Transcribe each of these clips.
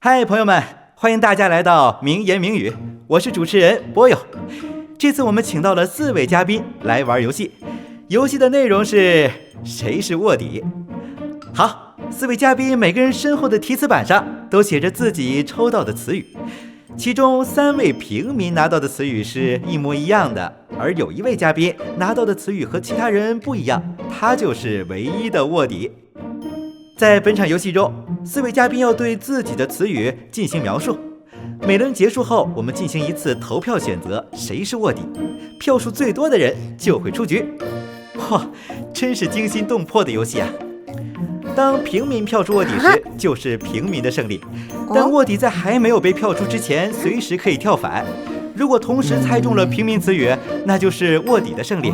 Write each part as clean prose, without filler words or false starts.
嗨，朋友们，欢迎大家来到名言名语，我是主持人波友。这次我们请到了4位嘉宾来玩游戏，游戏的内容是谁是卧底。好，4位嘉宾每个人身后的提词板上都写着自己抽到的词语，其中3位平民拿到的词语是一模一样的，而有1位嘉宾拿到的词语和其他人不一样，他就是唯一的卧底。在本场游戏中，4位嘉宾要对自己的词语进行描述。每轮结束后，我们进行一次投票，选择谁是卧底，票数最多的人就会出局。哇，真是惊心动魄的游戏啊！当平民票出卧底时，就是平民的胜利。但卧底在还没有被票出之前，随时可以跳反。如果同时猜中了平民词语，那就是卧底的胜利。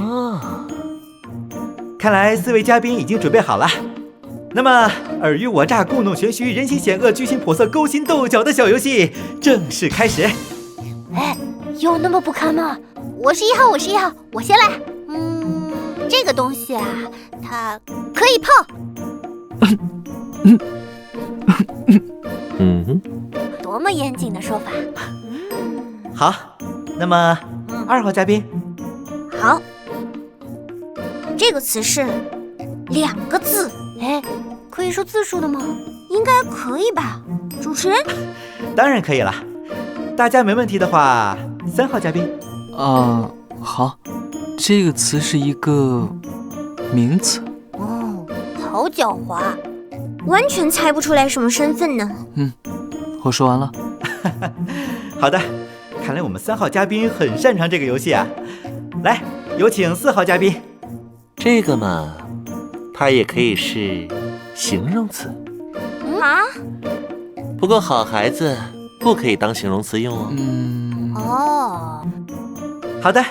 看来4位嘉宾已经准备好了。那么尔虞我诈、故弄玄虚、人心险恶、居心叵测、勾心斗角的小游戏正式开始。哎，有那么不堪吗？我是1号，我先来。这个东西啊，它可以泡。多么严谨的说法。好，那么2号嘉宾。好，这个词是2个字。哎，可以说字数的吗？应该可以吧，主持人？当然可以了。大家没问题的话，3号嘉宾。好，这个词是一个名词。哦，好狡猾，完全猜不出来什么身份呢。我说完了。好的，看来我们3号嘉宾很擅长这个游戏啊。来，有请4号嘉宾。这个嘛，它也可以是形容词。不过好孩子不可以当形容词用哦。好的，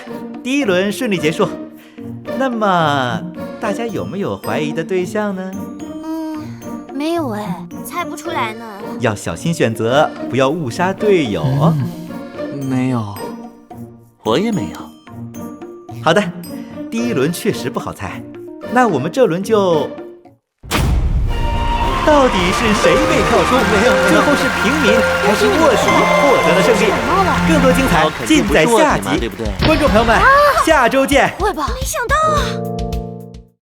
第1轮顺利结束。那么大家有没有怀疑的对象呢？没有哎，猜不出来呢。要小心选择，不要误杀队友哦。没有，我也没有。好的，第1轮确实不好猜。那我们这轮就，到底是谁被票出？最后是平民还是卧底获得了胜利？更多精彩尽在下集。对不对？观众朋友们，下周见。会吧？没想到啊。